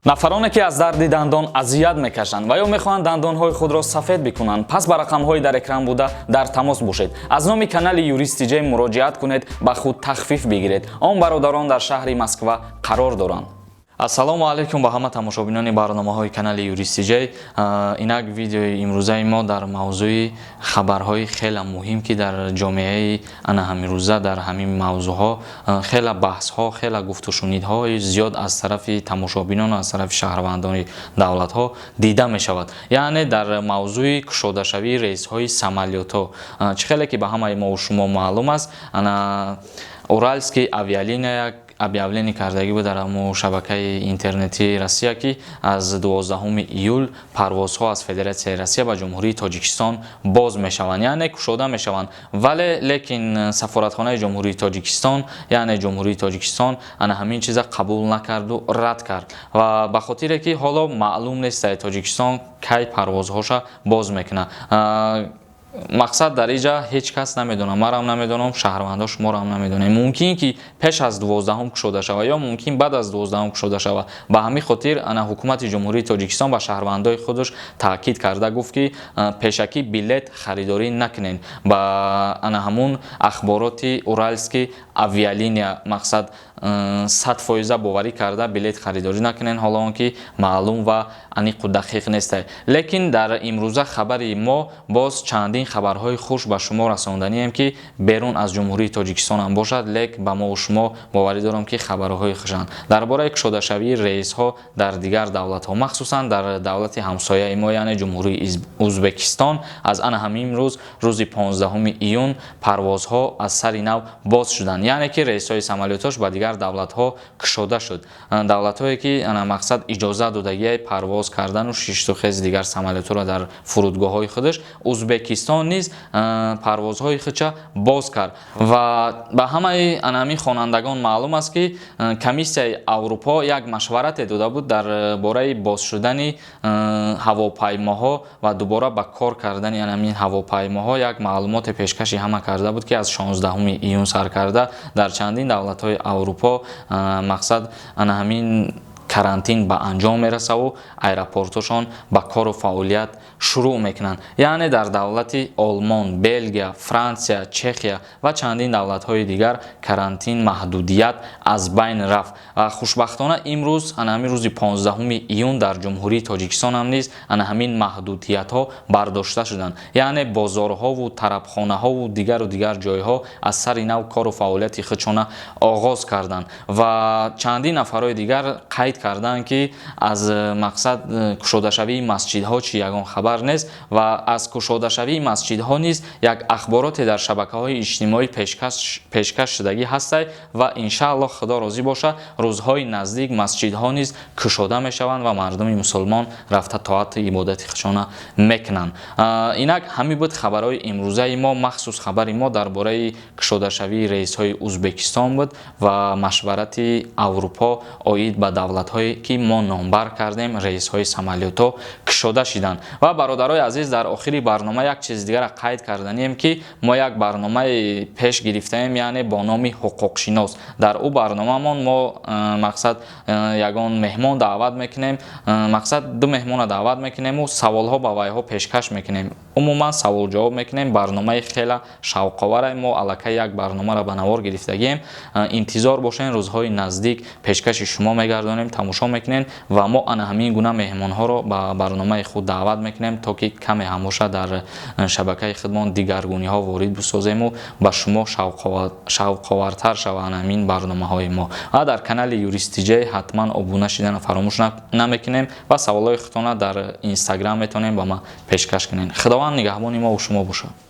нафароне ки аз дарди дандон азият мекашанд ва ё мехоҳанд дандонҳои худро сафед бикунанд, пас ба рақамҳои дар экран буда дар тамос бошед. аз номи канали Юристи J муроҷиат кунед, ба худ тахфиф бигиред. Он бародарон дар шаҳри Москва қарор доранд. Ассалому алайкум ба ҳама тамошобинони барномаҳои канали Юристи J. Инак видеои имрӯзаи мо дар мавзӯи хабарҳои хеле муҳим ки дар ҷомеаи ана ҳамирӯза дар ҳамин мавзӯъҳо хеле баҳсҳо, хеле гуфтушунидҳои зиёд аз тарафи тамошобинон, аз тарафи шаҳрвандони давлатҳо дида мешавад. Яъне дар мавзӯи кушодашавии рейсҳои самолётҳо. Чӣ хеле ки ба ҳамаи мо шумо маълум аст, ана Уральские авиалиния объявление кардаги буд дар шабакаи интернети Россия ки аз 12 июл парвозҳо аз Федератсияи Россия ба ҷумҳурии Тоҷикистон боз мешаванд, яъне кушода мешаванд. Вале лекин сафоратхонаи ҷумҳурии Тоҷикистон, яъне ҷумҳурии Тоҷикистон ана ҳамин чиза қабул накарду рад кард. Ва ба хотире ки ҳоло маълум нест Тоҷикистон кай парвозҳоша боз мекунад. мақсад дар иҷа ҳеҷ кас намедонам, марам намедонам, шаҳрвандо шуморам намедонем. Мумкин ки пеш аз 12 кушода шава ё мумкин баъд аз 12 кушода шава. Ба ҳамин хотир ана ҳукумати ҷумҳурии Тоҷикистон ба шаҳрвандои худаш таъкид карда гуфт ки пешакӣ билет харидорӣ накунен ба ана ҳамун ахбороти Уральские авиалиния, мақсад 100% боварӣ карда билет харидорӣ накунен, ҳоло он ки маълум ва аниқу дақиқ нест. Лекин дар имрӯза хабари мо боз чандин хабарҳои хуш ба шумо расонданием ки берун аз ҷумҳурии Тоҷикистон ам бошад, лек ба мо шумо боварӣ дорам ки хабарҳои хушанд дар бораи кушодашавии рейсҳо дар дигар давлатҳо, махсусан дар давлати ҳамсояи мо, яъне ҷумҳурии Узбекистон. аз ана ҳамин рӯз, рӯзи 15 июн парвозҳо аз сари нав боз шуданд, яъне ки рейсҳои самолётош ба дигар давлатҳо кушода шуд. Давлатҳое ки ана мақсад иҷоза додагияи парвоз кардану шиштухез дигар самолётҳоро дар фурудгоҳҳои худаш, Узбекистон низ парвозҳои худша боз кард. ва ба ҳамаи ана ҳамин хонандагон маълум аст ки комиссияи Аврупо як машварате дода буд дар бораи боз шудани ҳавопаймоҳо ва дубора ба кор кардани ана ҳамин ҳавопаймоҳо як маълумоти пешкаши ҳама карда буд ки аз 16 июн сар карда дар чандин давлатҳои Аврупо мақсад ана ҳамин карантин ба анҷом мерасаву аэропортошон ба кору фаъолият шурӯъ мекунанд. яъне дар давлати Олмон, Белгия, Франсия, Чехия ва чандин давлатҳои дигар карантин маҳдудият аз байн рафт. хушбахтона имрӯз ана ҳамин рӯзи 15 июн дар ҷумҳурии Тоҷикистон ҳам низ ана ҳамин маҳдудиятҳо бардошта шуданд, яъне бозорҳову тарабхонаҳову дигару дигар ҷойҳо аз сари нав кору фаъолияти худшона оғоз карданд ва чандин нафарҳои дигар қайд карданд ки аз мақсад кушодашавии масҷидҳо чи ягон хабар нест ва аз кушодашавии масҷидҳо низ як ахбороте дар шабакаҳои иҷтимоӣ пешкаш шудагӣ ҳастай ва иншааллоҳ худо розӣ боша рӯзҳои наздик масҷидҳо низ кушода мешаванд ва мардуми мусулмон рафта тоати ибодати худшона мекунанд. инак ҳамин буд хабарҳои имрӯзаи мо, махсус хабари мо дар бораи кушодашавии рейсҳои Узбекистон буд ва машварати Аврупо оид ба давлатҳое ки мо номбар кардем рейсҳои самолётҳо кушода шиданд. ва бародарои азиз, дар охири барнома як чиз дигара қайд карданем ки мо як барномаи пеш гирифтаем, яъне бо номи ҳуқуқшинос. дар ӯ барномамон мо мақсад ягон меҳмон даъват мекунем, мақсад ду меҳмона даъват мекунему саволҳо ба вайҳо пешкаш мекунем, умуман саволҷавоб мекунем. барномаи хеле шавқовара, мо аллакай як барномаро ба навор гирифтагием. интизор бошен, рӯзҳои наздик пешкаши шумо мегардонем, тамошо мекунем ва мо ана ҳамин гуна меҳмонҳоро ба барномаи худ даъват мекунем, то ки каме ҳамоша дар шабакаи худмон дигаргуниҳо ворид бисозему ба шумо шавқовартар шаванд ҳамин барномаҳои мо. ва дар канали Юристи J ҳатман обуна шидана фаромӯш намекунем ва саволҳои худтона дар Инстаграм метавонем ба ма пешкаш кунем. худованд нигаҳбони мо ва шумо бошад.